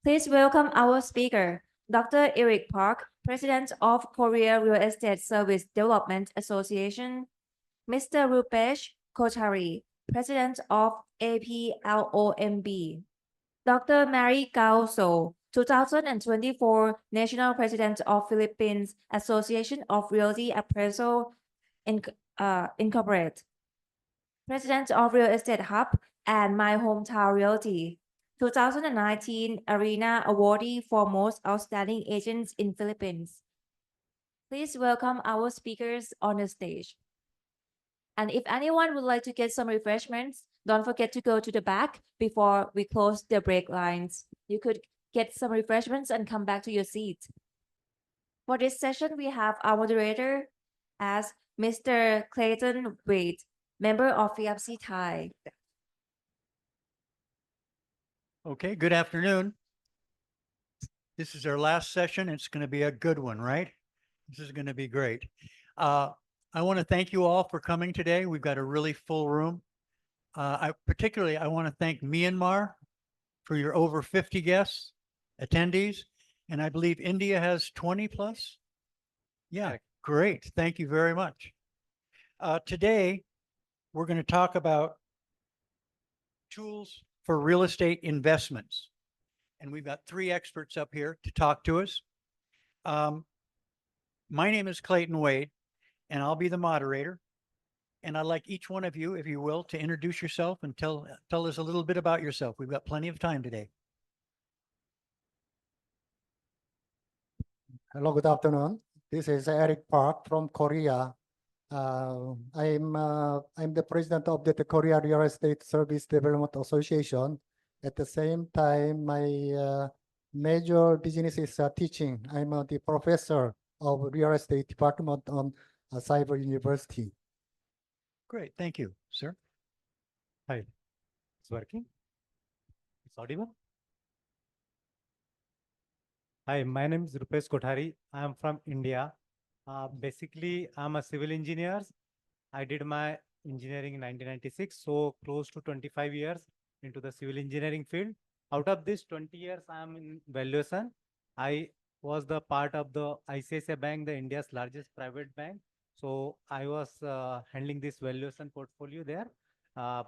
Please welcome our speaker, Dr. Eric Park, President of Korea Real Estate Service Development Association, Mr. Rupesh Kothari, President of APLOMB, Dr.Mary Gao, 2024 National President of Philippines Association of Realty Appraisal Incorporated, President of Real Estate Hub and My Hometown Realty, 2019 Arena Awardee for Most Outstanding Agents in Philippines. Please welcome our speakers on the stage. And if anyone would like to get some refreshments, don't forget to go to the back before we close the break lines. You could get some refreshments and come back to your seat. For this session, we have our moderator as Mr. Clayton Wade, member of FIABCI-Thai. Okay, good afternoon. This is our last session. It's going to be a good one, right? This is going to be great. I want to thank you all for coming today. We've got a really full room. I want to thank Myanmar for your over 50 guests, attendees, and I believe India has 20 plus. Yeah, great. Thank you very much. Today, we're going to talk about tools for real estate investments. And we've got three experts up here to talk to us. My name is Clayton Wade, and I'll be the moderator. And I'd like each one of you, if you will, to introduce yourself and tell us a little bit about yourself. We've got plenty of time today. Hello, good afternoon. This is Eric Park from Korea. I'm the president of the Korea Real Estate Service Development Association. At the same time, my major business is teaching. I'm the professor of real estate department on Cyber University. Great, thank you, sir. Hi, it's working. It's audible. Hi, my name is Rupesh Kothari. I am from India. Basically, I'm a civil engineer. I did my engineering in 1996, so close to 25 years into the civil engineering field. Out of this 20 years, I'm in valuation. I was the part of the ICICI Bank, the India's largest private bank. So I was handling this valuation portfolio there.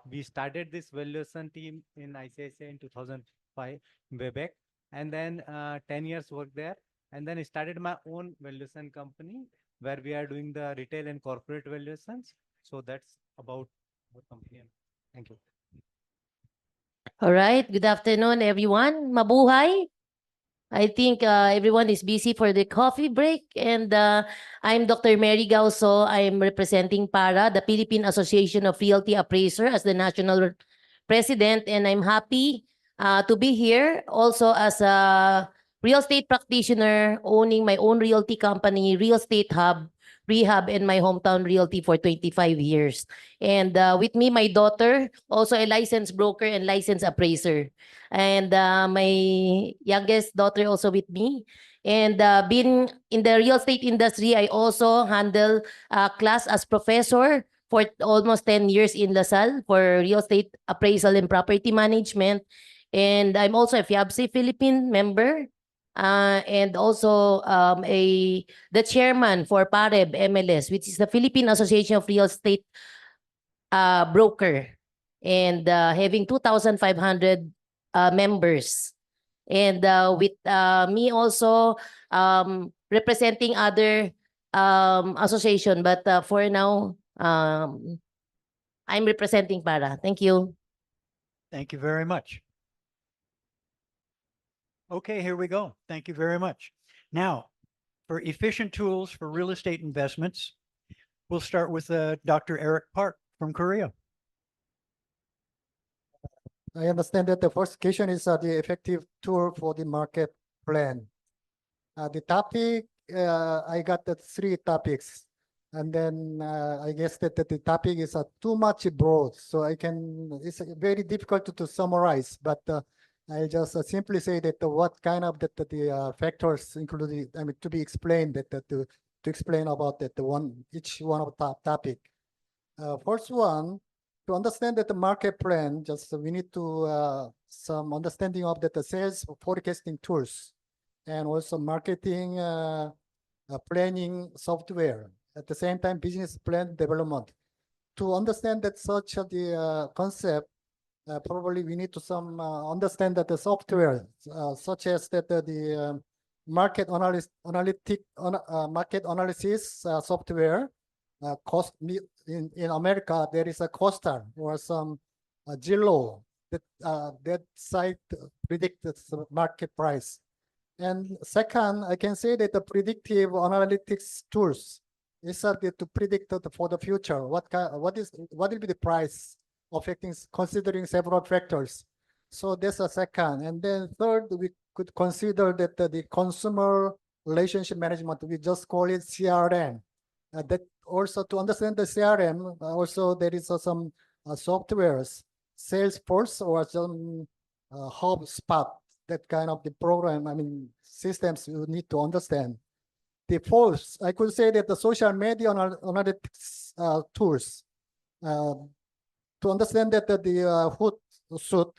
We started this valuation team in ICICI in 2005, way back, and then 10 years worked there. And then I started my own valuation company where we are doing the retail and corporate valuations. So that's about our company. Thank you. All right. Good afternoon, everyone. Mabuhay. I think everyone is busy for the coffee break. And I'm Dr. Mary Gauso. I'm representing PARA, the Philippine Association of Realty Appraiser, as the national president. And I'm happy to be here also as a real estate practitioner owning my own realty company, Real Estate Hub, Rehab, and My Hometown Realty for 25 years. And with me, my daughter, also a licensed broker and licensed appraiser. And my youngest daughter also with me. And being in the real estate industry, I also handle class as professor for almost 10 years in LaSalle for real estate appraisal and property management. And I'm also a FIABCI Philippine member. And also the chairman for PAREB MLS, which is the Philippine Association of Real Estate Broker, and having 2,500 members. And with me also representing other association, but for now, I'm representing PARA. Thank you. Thank you very much. Okay, here we go. Thank you very much. Now, for efficient tools for real estate investments, we'll start with Dr. Eric Park from Korea. I understand that the first question is the effective tool for the market plan. The topic, I got the three topics. And then I guess that the topic is too much broad. So it's very difficult to summarize, but I just simply say that what kind of the factors included, I mean, to be explained to explain about each one of the topic. First one to understand that the market plan, just we need to some understanding of that the sales forecasting tools and also marketing planning software. At the same time, business plan development. To understand that such the concept, probably we need to some understand that the software, such as that the market analysis software, cost in America there is a Costa or some Zillow that site predict the market price. And second, I can say that the predictive analytics tools is to predict for the future what will be the price affecting considering several factors. So that's a second. And then third, we could consider that the consumer relationship management, we just call it CRM. That also to understand the CRM, also there is some softwares, Salesforce or some HubSpot, that kind of the program, I mean, systems you need to understand. The fourth, I could say that the social media analytics tools, to understand that the Hootsuite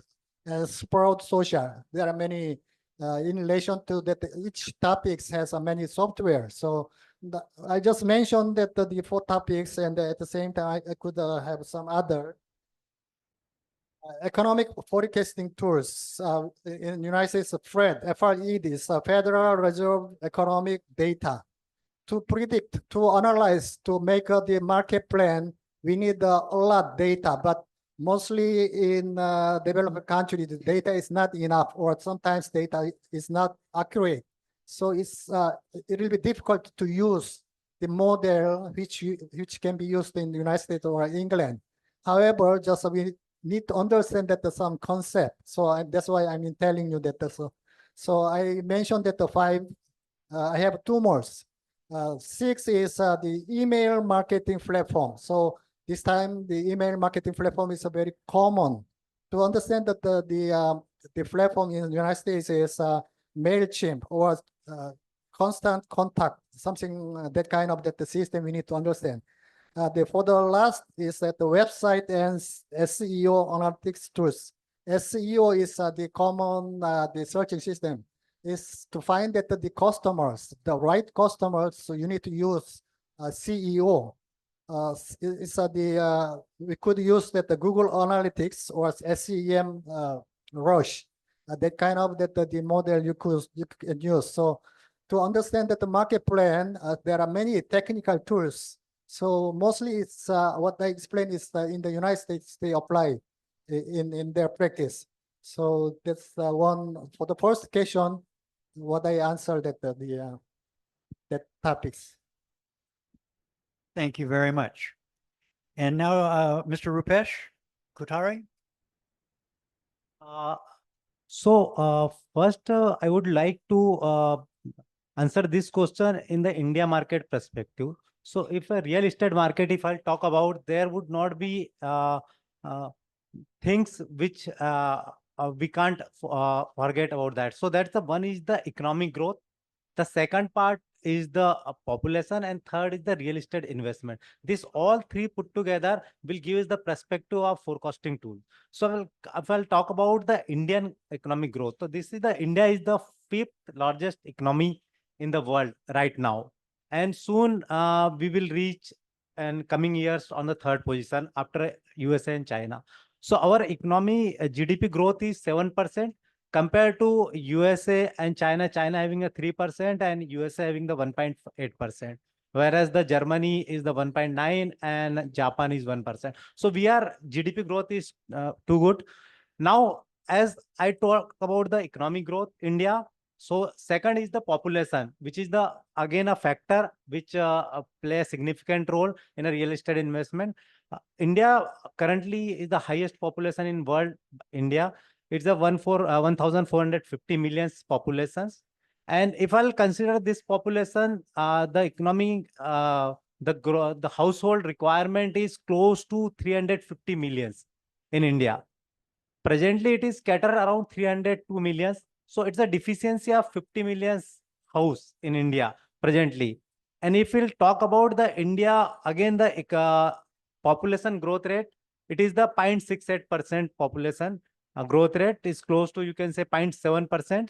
and Sprout Social, there are many in relation to that each topics has many software. So I just mentioned that the 4 topics, and at the same time I could have some other economic forecasting tools in United States. FRED is Federal Reserve Economic Data. To predict, to analyze, to make the market plan, we need a lot of data, but mostly in developed countries, the data is not enough, or sometimes data is not accurate. So it will be difficult to use the model which can be used in the United States or England. However, just we need to understand that there's some concept. So that's why I'm telling you that. So I mentioned that the 5. I have 2 more. 6 is the email marketing platform. So this time the email marketing platform is a very common. To understand that the platform in the United States is MailChimp or constant contact, something that kind of that the system we need to understand. For the last is that the website and SEO analytics tools. SEO is the common the searching system is to find that the customers, the right customers. So you need to use CEO. We could use that the Google Analytics or SEM Rush. That kind of the model you can use. So to understand that the market plan, there are many technical tools. So mostly it's what I explained is in the United States they apply in their practice. So that's one for the first question. What I answered that that topics. Thank you very much. And now, Mr. Rupesh, Kothari. First, I would like to answer this question in the India market perspective. So if a real estate market, if I'll talk about, there would not be things which we can't forget about that. So that's the one is the economic growth. The second part is the population, and third is the real estate investment. This all 3 put together will give us the perspective of forecasting tool. So if I'll talk about the Indian economic growth, so this is India is the 5th largest economy in the world right now, and soon we will reach in coming years on the 3rd position after USA and China. So our economy GDP growth is 7% compared to USA and China having a 3% and USA having the 1.8%, whereas the Germany is the 1.9 and Japan is 1%. So GDP growth is too good. Now, as I talk about the economic growth, India, so second is the population, which is again a factor which play a significant role in a real estate investment. India currently is the highest population in world. India, it's a 1,450 million populations. And if I'll consider this population, the economy, the household requirement is close to 350 millions in India. Presently, it is scattered around 302 millions. So it's a deficiency of 50 millions house in India presently. And if we'll talk about the India, again, the population growth rate, It is the 0.68% population growth rate is close to, you can say, 0.7%.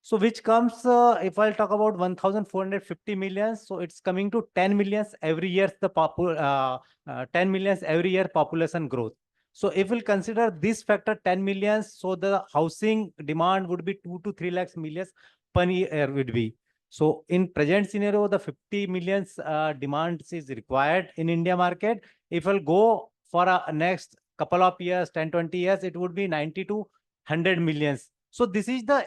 So which comes, if I'll talk about 1,450 million, so it's coming to 10 millions every year, 10 millions every year population growth. So if we'll consider this factor 10 millions, so the housing demand would be 2 to 3 lakhs millions per year would be. So in present scenario, the 50 millions demand is required in India market. If we'll go for a next couple of years, 10, 20 years, it would be 90 to 100 millions. So this is the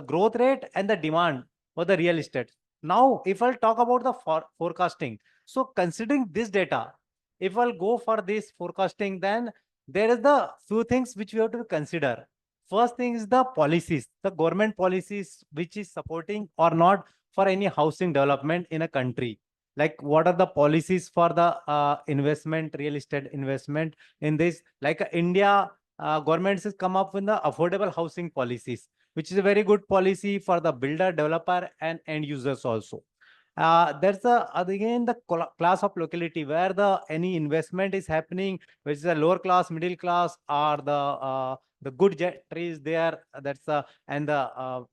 growth rate and the demand for the real estate. Now, if I'll talk about the forecasting, so considering this data, if I'll go for this forecasting, then there is the few things which we have to consider. First thing is the policies, the government policies which is supporting or not for any housing development in a country. Like what are the policies for the investment, real estate investment in this? Like India governments has come up with the affordable housing policies, which is a very good policy for the builder, developer, and end users also. There's again the class of locality where the any investment is happening, which is a lower class, middle class, or the good trees there. That's and the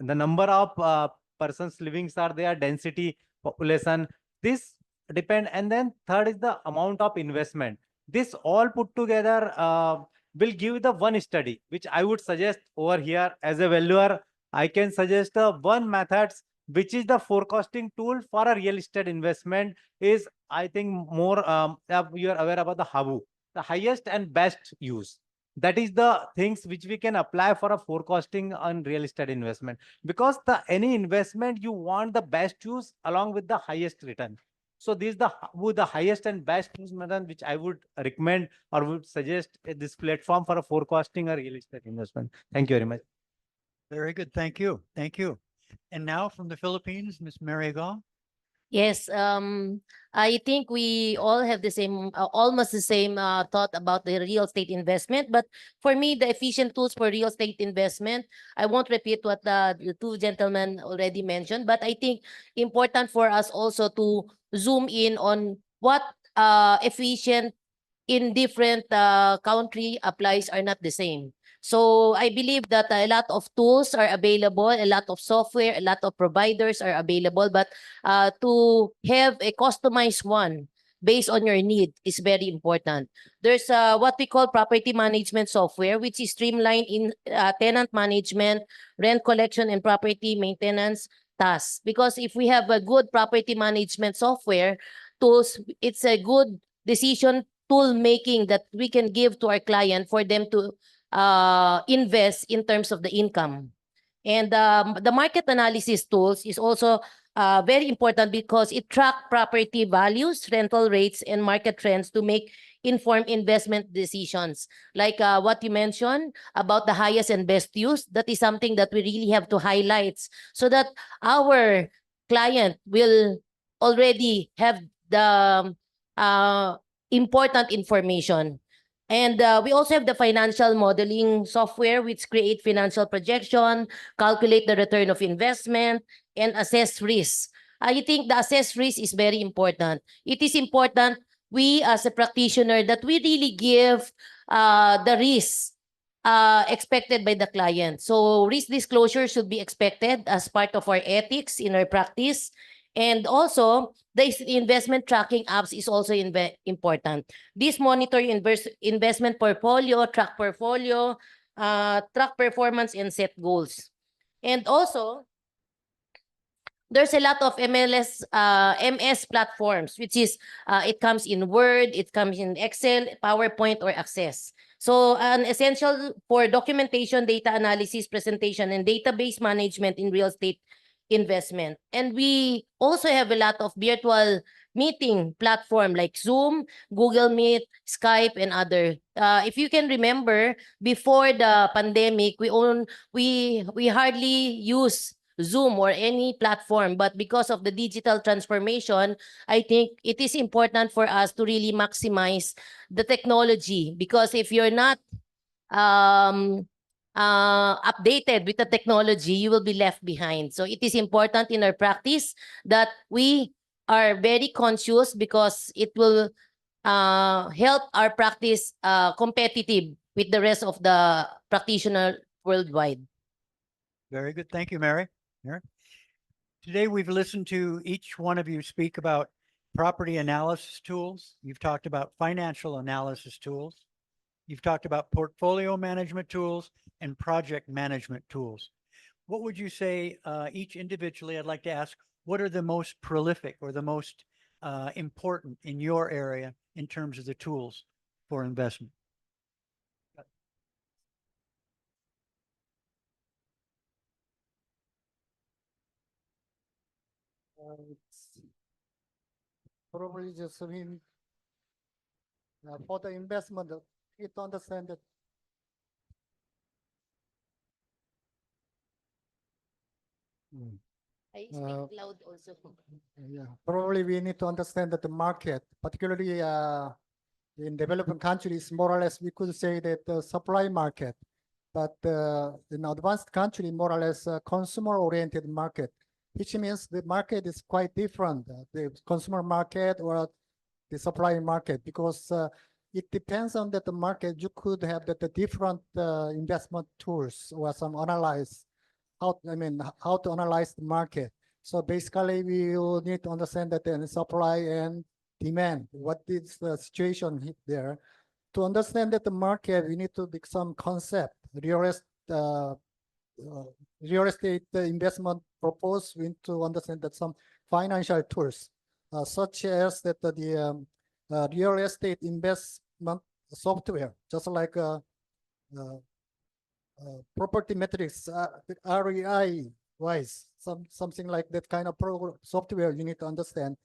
number of persons living are there, density, population. This depend, and then third is the amount of investment. This all put together will give the one study, which I would suggest over here as a valuer. I can suggest one methods, which is the forecasting tool for a real estate investment is, I think, more you are aware about the HABU, the highest and best use. That is the things which we can apply for a forecasting on real estate investment, because any investment you want the best use along with the highest return. So this is the highest and best use method which I would recommend or would suggest this platform for a forecasting or real estate investment. Thank you very much. Very good. Thank you. Thank you. And now from the Philippines, Ms. Mary Gong. Yes, I think we all have the same, almost the same thought about the real estate investment. But for me, the efficient tools for real estate investment, I won't repeat what the two gentlemen already mentioned, but I think important for us also to zoom in on what efficient in different country applies are not the same. So I believe that a lot of tools are available, a lot of software, a lot of providers are available, but to have a customized one based on your need is very important. There's what we call property management software, which is streamlined in tenant management, rent collection, and property maintenance tasks. Because if we have a good property management software tools, it's a good decision tool making that we can give to our client for them to invest in terms of the income. And the market analysis tools is also very important because it tracks property values, rental rates, and market trends to make informed investment decisions. Like what you mentioned about the highest and best use, that is something that we really have to highlight so that our client will already have the important information. And we also have the financial modeling software, which create financial projection, calculate the return of investment, and assess risk. I think the assess risk is very important. It is important we as a practitioner that we really give the risk expected by the client. So risk disclosure should be expected as part of our ethics in our practice. And also, the investment tracking apps is also important. This monitor investment portfolio, track portfolio, track performance, and set goals. And also, there's a lot of MS platforms, which is, it comes in Word, it comes in Excel, PowerPoint, or Access. So an essential for documentation, data analysis, presentation, and database management in real estate investment. And we also have a lot of virtual meeting platform like Zoom, Google Meet, Skype, and other. If you can remember, before the pandemic, we hardly use Zoom or any platform, but because of the digital transformation, I think it is important for us to really maximize the technology, because if you're not updated with the technology, you will be left behind. So it is important in our practice that we are very conscious, because it will help our practice competitive with the rest of the practitioner worldwide. Very good. Thank you, Mary. Mary? Today, we've listened to each one of you speak about property analysis tools. You've talked about financial analysis tools. You've talked about portfolio management tools and project management tools. What would you say each individually? I'd like to ask, what are the most prolific or the most important in your area in terms of the tools for investment? It's probably just, I mean, for the investment, you need to understand that I speak Uh, loud also. yeah, probably we need to understand that the market, particularly in developing countries, more or less we could say that the supply market, but in advanced country, more or less consumer-oriented market, which means the market is quite different, the consumer market or the supply market, because it depends on that the market. You could have that the different investment tools or some analyze how to analyze the market. So basically, we will need to understand that the supply and demand, what is the situation there. To understand that the market, we need to make some concept, real estate investment proposed. We need to understand that some financial tools, such as that the real estate investment software, just like property metrics, REI wise, something like that kind of software you need to understand.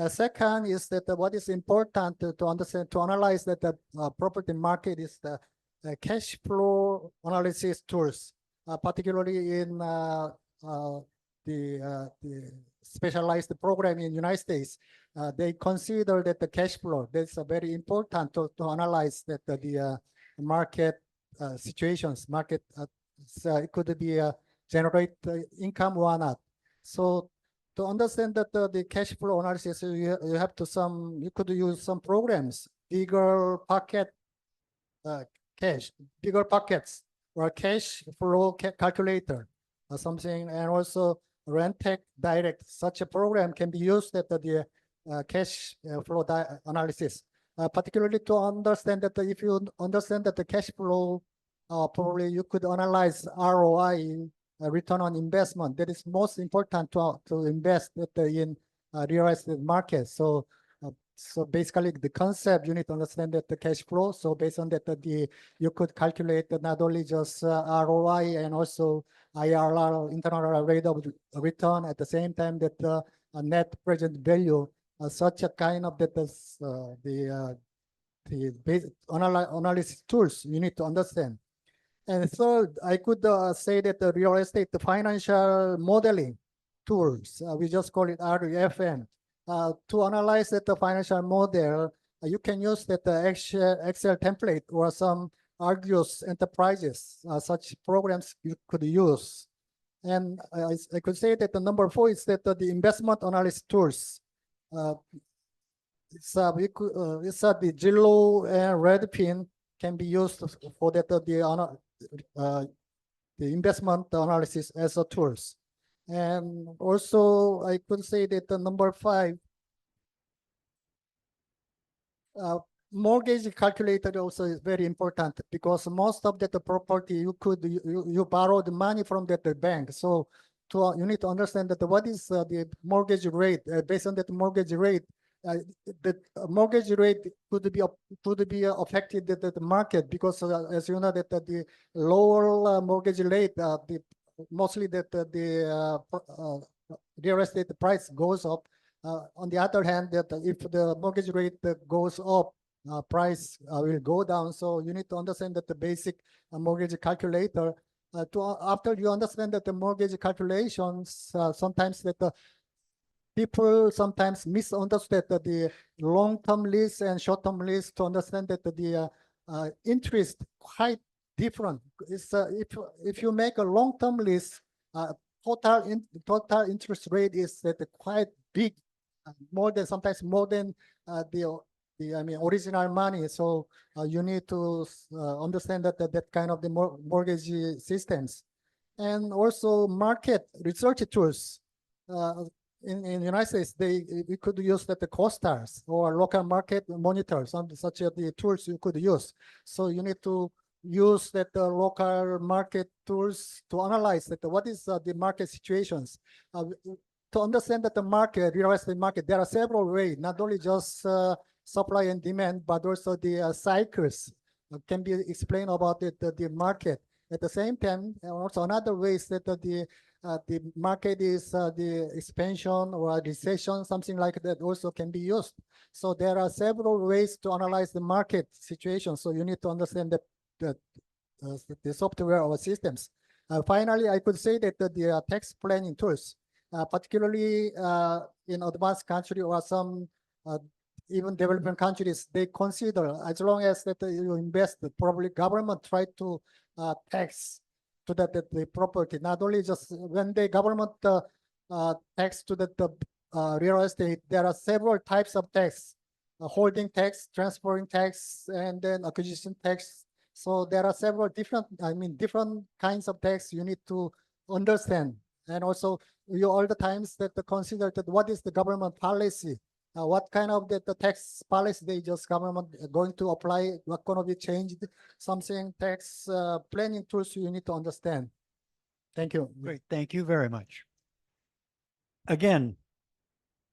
Second is that what is important to understand, to analyze that the property market is the cash flow analysis tools, particularly in the specialized program in United States. They consider that the cash flow, that's very important to analyze that the market situations, market, it could be generate income or not. So to understand that the cash flow analysis, you have to you could use some programs, bigger pocket bigger pockets or cash flow calculator or something, and also Rentec Direct. Such a program can be used at the cash flow analysis, particularly to understand that if you understand that the cash flow, probably you could analyze ROI, return on investment. That is most important to invest in real estate market. So basically the concept, you need to understand that the cash flow. So based on that, you could calculate not only just ROI and also IRR, internal rate of return, at the same time that net present value, such a kind of that the basic analysis tools you need to understand. And third, I could say that the real estate, the financial modeling tools, we just call it REFM. To analyze that the financial model, you can use that Excel template or some Argus Enterprises, such programs you could use. And I could say that the number 4 is that the investment analysis tools. It's the Zillow and Redfin can be used for that the investment analysis as a tools. And also I could say that the number 5, mortgage calculator also is very important, because most of that the property you borrow the money from the bank. So you need to understand that what is the mortgage rate. Based on that mortgage rate, the mortgage rate could be affected the market, because as you know that the lower mortgage rate, mostly that the real estate price goes up. On the other hand, that if the mortgage rate goes up, price will go down. So you need to understand that the basic mortgage calculator. After you understand that the mortgage calculations, sometimes that the people sometimes misunderstand that the long-term lease and short-term lease, to understand that the interest quite different. It's if you make a long-term lease, total interest rate is that quite big, sometimes more than the original money. So you need to understand that kind of the mortgage systems, and also market research tools. In United States, we could use the CoStars or local market monitors, such as the tools you could use. So you need to use that local market tools to analyze that what is the market situations. To understand that the market, real estate market, there are several ways, not only just supply and demand, but also the cycles can be explained about the market. At the same time, also another way is that the market is the expansion or recession, something like that also can be used. So there are several ways to analyze the market situation. So you need to understand the software or systems. Finally, I could say that the tax planning tools, particularly in advanced country or some even developing countries, they consider as long as that you invest, probably government try to tax to the property, not only just when the government tax to the real estate, there are several types of tax, holding tax, transferring tax, and then acquisition tax. So there are several different kinds of tax you need to understand. And also you all the times that consider that what is the government policy, what kind of the tax policy they just government going to apply, what going to be changed, something tax planning tools you need to understand. Thank you. Great, thank you very much. Again,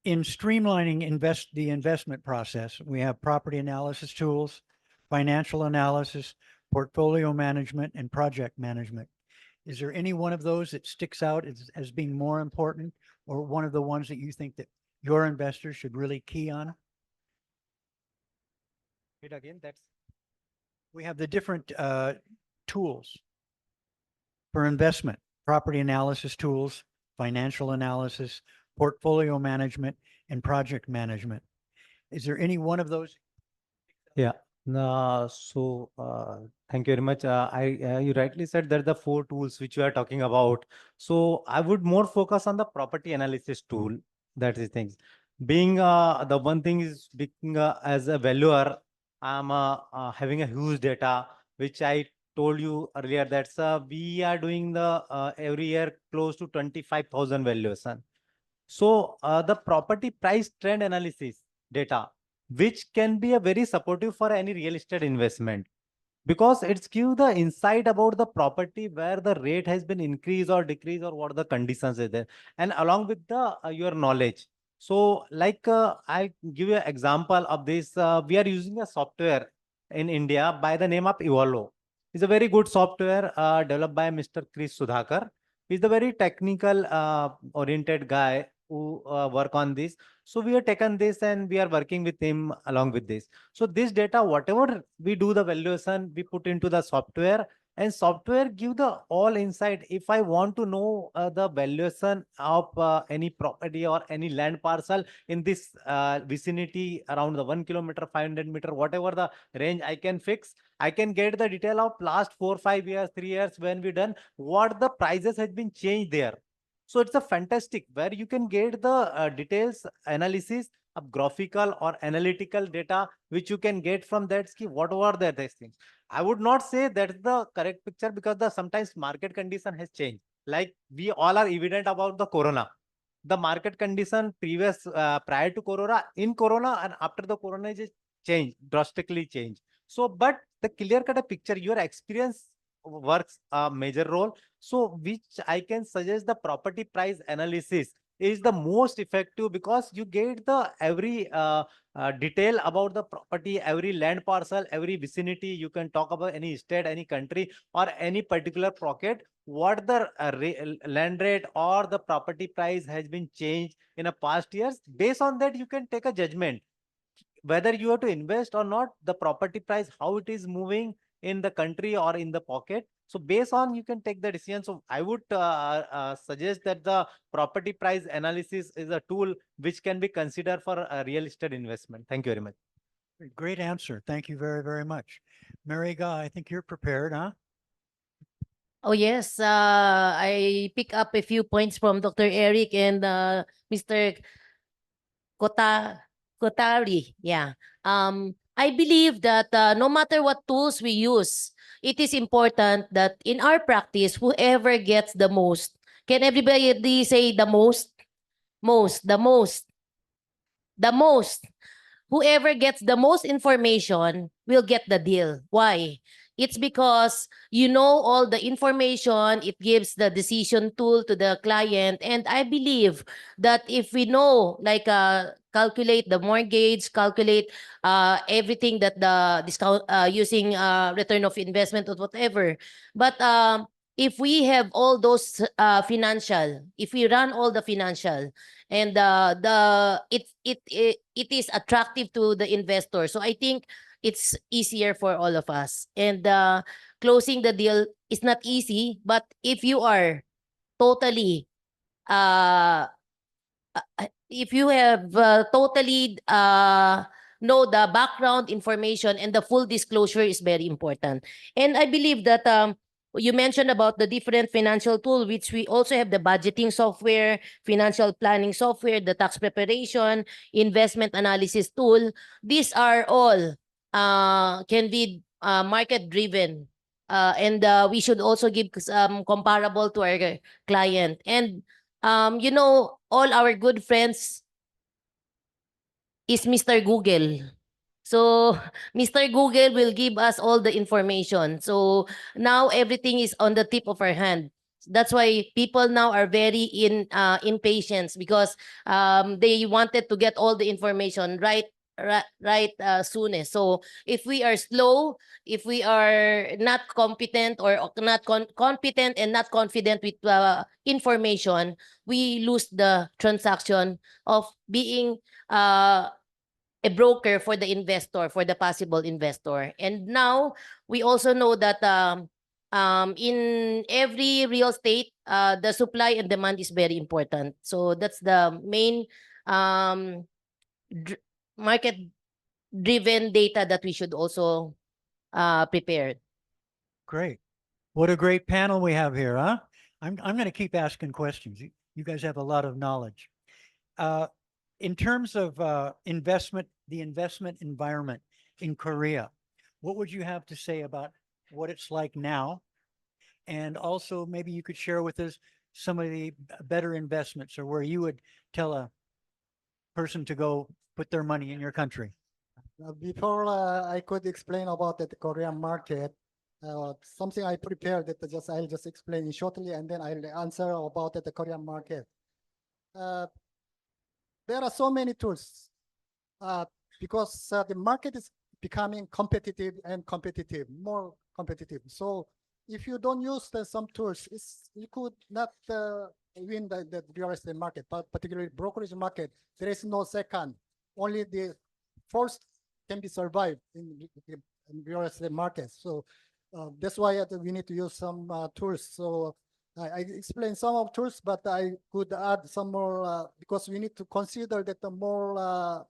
in streamlining the investment process, we have property analysis tools, financial analysis, portfolio management, and project management. Is there any one of those that sticks out as being more important, or one of the ones that you think that your investors should really key on? Again, that's We have the different tools for investment, property analysis tools, financial analysis, portfolio management, and project management. Is there any one of those? yeah. Thank you very much. You rightly said that the 4 tools which you are talking about. So I would more focus on the property analysis tool. That is things. Being the one thing is being as a valuer, I'm having a huge data, which I told you earlier. That's we are doing the every year close to 25,000 valuation. So the property price trend analysis data, which can be a very supportive for any real estate investment, because it's give the insight about the property where the rate has been increased or decreased or what the conditions is there, and along with the your knowledge. So like I give you an example of this. We are using a software in India by the name of Evolo. It's a very good software developed by Mr. Chris Sudhakar. He's the very technical oriented guy who work on this. So we have taken this and we are working with him along with this. So this data, whatever we do the valuation, we put into the software, and software give the all insight. If I want to know the valuation of any property or any land parcel in this vicinity around the 1 kilometer, 500 meter, whatever the range I can fix, I can get the detail of last 4, 5 years, 3 years when we done, what the prices has been changed there. So it's a fantastic where you can get the details analysis of graphical or analytical data, which you can get from that scheme. What were these things? I would not say that's the correct picture, because the sometimes market condition has changed. Like we all are evident about the corona. The market condition previous prior to corona, in corona, and after the corona is changed, drastically changed. So, but the clear cut picture, your experience works a major role. So which I can suggest the property price analysis is the most effective, because you get the every detail about the property, every land parcel, every vicinity. You can talk about any state, any country, or any particular pocket, what the land rate or the property price has been changed in a past years. Based on that, you can take a judgment whether you have to invest or not, the property price, how it is moving in the country or in the pocket. So based on, you can take the decision. So I would suggest that the property price analysis is a tool which can be considered for a real estate investment. Thank you very much. Great answer. Thank you very, very much. Mary, I think you're prepared, huh? Oh, yes. I pick up a few points from Dr. Eric and Mr. Kothari, yeah. I believe that no matter what tools we use, it is important that in our practice, whoever gets the most, can everybody say the most? Most, the most. Whoever gets the most information will get the deal. Why? It's because you know all the information, it gives the decision tool to the client. And I believe that if we know, like calculate the mortgage, calculate everything that the discount using return of investment or whatever. But if we have all those financial, if we run all the financial, and it is attractive to the investor. So I think it's easier for all of us. And closing the deal is not easy, but if you are totally if you have totally know the background information, and the full disclosure is very important. And I believe that you mentioned about the different financial tool, which we also have the budgeting software, financial planning software, the tax preparation, investment analysis tool. These are all can be market driven. And we should also give comparable to our client. And you know, all our good friends is Mr. Google. So Mr. Google will give us all the information. So now everything is on the tip of our hand. That's why people now are very impatient, because they wanted to get all the information right soonest. So if we are slow, if we are not competent, or not competent and not confident with information, we lose the transaction of being a broker for the investor, for the possible investor. And now we also know that in every real estate, the supply and demand is very important. So that's the main market driven data that we should also prepare. Great. What a great panel we have here, huh? I'm going to keep asking questions. You guys have a lot of knowledge. In terms of investment, the investment environment in Korea, what would you have to say about what it's like now? And also maybe you could share with us some of the better investments, or where you would tell a person to go put their money in your country. Before I could explain about the Korean market, something I prepared that I'll just explain shortly, and then I'll answer about the Korean market. There are so many tools because the market is becoming competitive and more competitive. So if you don't use some tools, you could not win the real estate market, but particularly brokerage market. There is no second. Only the first can be survived in real estate market. So that's why we need to use some tools. So I explained some of tools, but I could add some more because we need to consider that the more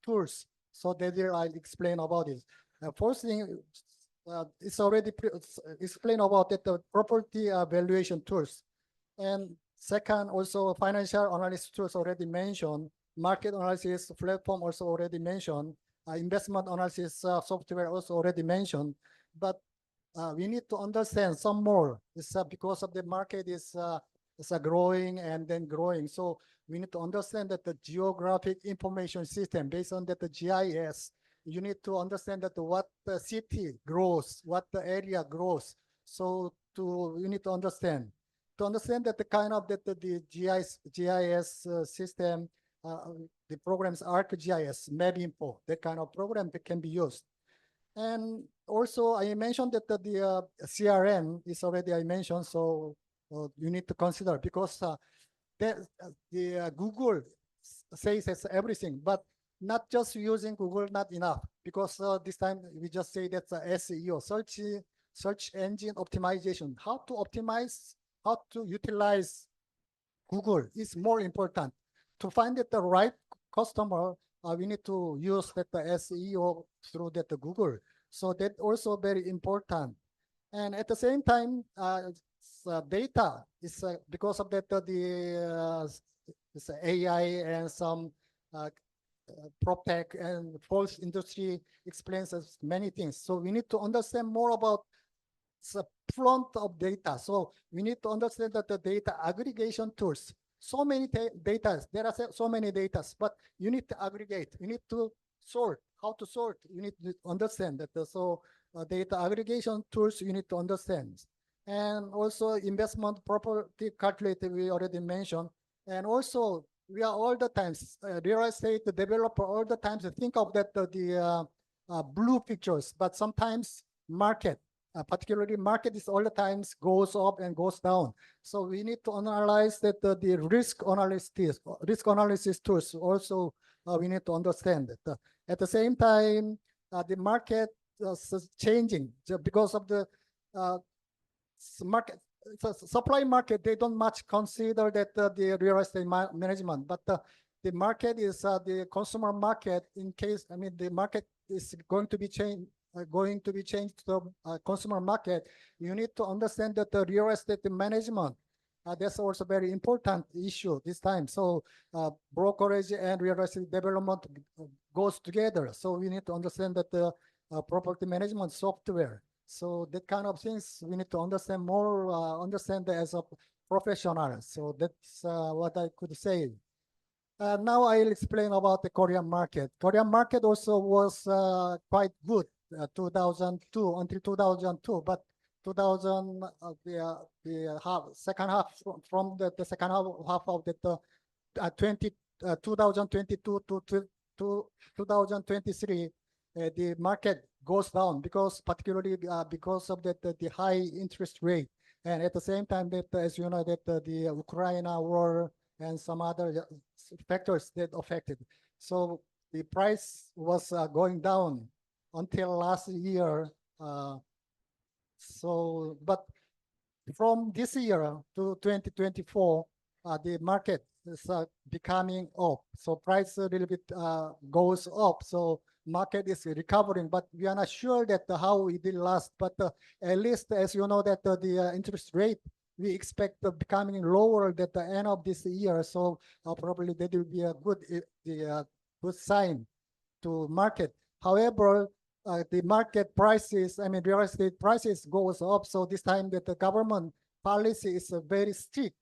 tools. So that there I'll explain about it. First thing, it's already explained about that the property valuation tools. And second, also financial analysis tools already mentioned. Market analysis platform also already mentioned. Investment analysis software also already mentioned. But we need to understand some more. It's because of the market is growing and then growing. So we need to understand that the geographic information system based on that the GIS, you need to understand that what the city grows, what the area grows. So you need to understand that the kind of that the GIS system, the programs ArcGIS, MapInfo, that kind of program that can be used. And also I mentioned that the CRM is already I mentioned, so you need to consider because the Google says it's everything, but not just using Google, not enough, because this time we just say that's SEO, search engine optimization. How to optimize, how to utilize Google is more important. To find that the right customer, we need to use that the SEO through that the Google. So that also very important. And at the same time, data is because of that the AI and some PropTech and false industry explains us many things. So we need to understand more about the front of data. So we need to understand that the data aggregation tools, so many data, there are so many data, but you need to aggregate, you need to sort, how to sort, you need to understand that. Data aggregation tools you need to understand. And also investment property calculator we already mentioned. And also we are all the times, real estate developer all the times think of that blue pictures, but sometimes market, particularly market is all the times goes up and goes down. So we need to analyze that the risk analysis tools also we need to understand that. At the same time, the market changing because of the market, supply market. They don't much consider that the real estate management, but the market is the consumer market. In case the market is going to be changed. To the consumer market, you need to understand that the real estate management, that's also very important issue this time. So brokerage and real estate development goes together. So we need to understand that the property management software. So that kind of things we need to understand more, understand as a professional. So that's what I could say. Now I'll explain about the Korean market. Korean market also was quite good 2002 until 2002, but 2000 second half from the second half of the 2022 to 2023, the market goes down because particularly because of the high interest rate, and at the same time that as you know that the Ukraine war and some other factors that affected. So the price was going down until last year. But from this year to 2024, the market is becoming up. So price a little bit goes up. So market is recovering, but we are not sure that how it will last. But at least as you know that the interest rate we expect becoming lower at the end of this year. So probably that will be a good sign to market. However, the market prices, real estate prices goes up. So this time that the government policy is very strict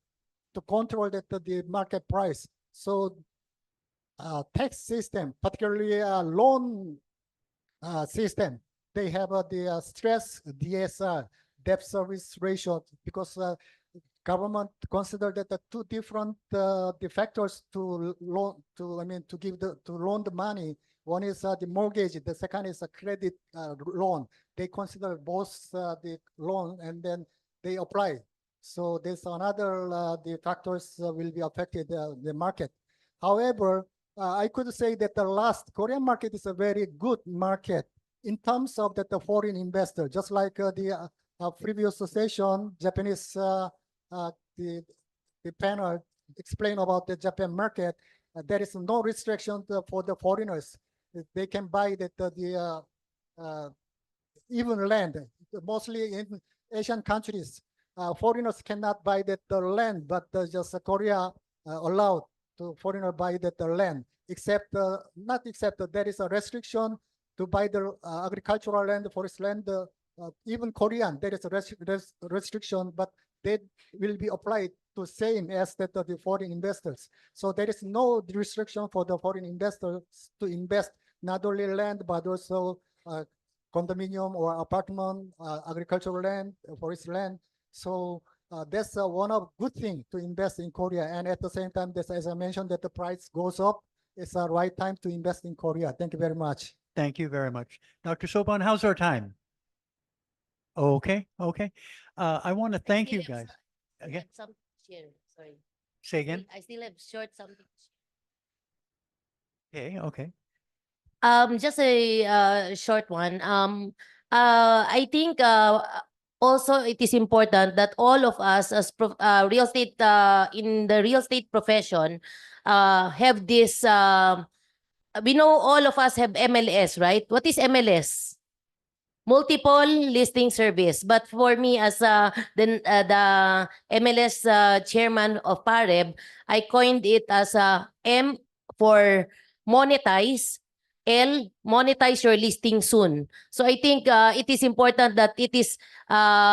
to control the market price. So tax system, particularly loan system, they have the stress DSR, debt service ratio, because government consider that the two different the factors to loan to loan the money. One is the mortgage, the second is a credit loan. They consider both the loan and then they apply. So there's another the factors will be affected the market. However, I could say that the last Korean market is a very good market in terms of that the foreign investor, just like the previous session, Japanese the panel explained about the Japan market. There is no restriction for the foreigners. They can buy the even land. Mostly in Asian countries, foreigners cannot buy the land, but just Korea allowed to foreigner buy the land. Except not except there is a restriction to buy the agricultural land, forest land. Even Korean, there is a restriction, but they will be applied to same as that of the foreign investors. So there is no restriction for the foreign investors to invest not only land, but also condominium or apartment, agricultural land, forest land. So that's one of good thing to invest in Korea. And at the same time, as I mentioned, that the price goes up, it's the right time to invest in Korea. Thank you very much. Thank you very much. Dr. Soban, how's our time? Okay, okay. I want to thank you guys. Again, Some share, sorry. say again. I still have short something. Okay, okay. Just a short one. I think also it is important that all of us as real estate in the real estate profession have this. We know all of us have MLS, right? What is MLS? Multiple listing service. But for me as the MLS chairman of PAREB, I coined it as M for monetize. L, monetize your listing soon. So I think it is important that it is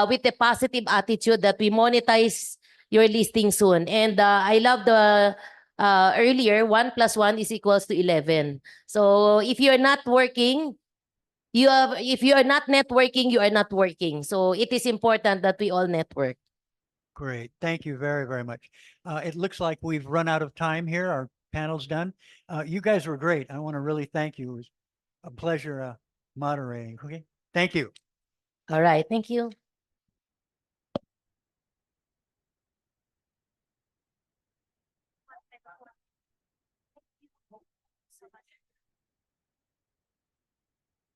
with a positive attitude that we monetize your listing soon. And I love the earlier 1 + 1 is equals to 11. So if you're not working, if you are not networking, you are not working. So it is important that we all network. Great. Thank you very, very much. It looks like we've run out of time here. Our panel's done. You guys were great. I want to really thank you. It was a pleasure moderating. Okay. Thank you. All right. Thank you.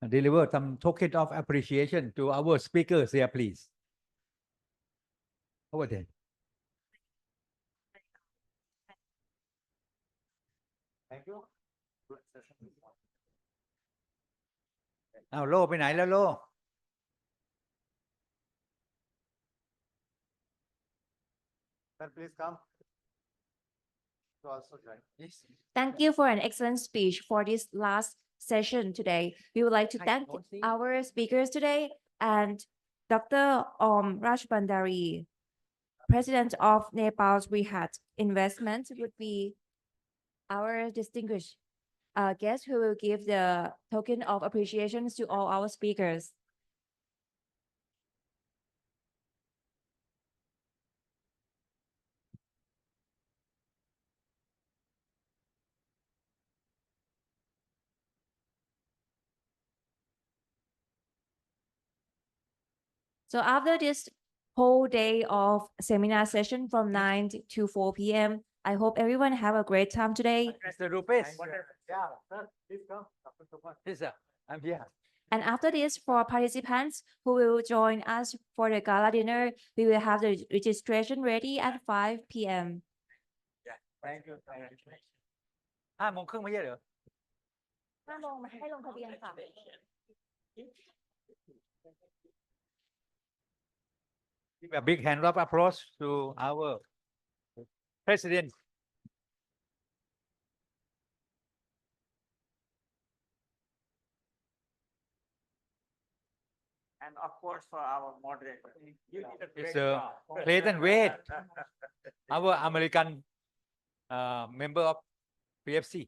Deliver some token of appreciation to our speakers here, please. Over there. Thank you. เอาโล่ไปไหนแล้วโล่ Please come. To also join. Yes. Thank you for an excellent speech for this last session today. We would like to thank our speakers today and Dr. Rajbandari, President of Nepal's Rehad Investment, would be our distinguished guest who will give the token of appreciation to all our speakers. So after this whole day of seminar session from 9 to 4 p.m., I hope everyone have a great time today. Mr.Rupesh. Yeah, sir, please come. Yes, sir. I'm here. And after this, for participants who will join us for the gala dinner, we will have the registration ready at 5 p.m. Thank you. 5:30ไม่ใช่เหรอ ให้ลงทะเบียนค่ะ Give a big hand of applause to our president. And of course, for our moderator. You did a great Mr. job. Clayton Wade, our American member of PFC.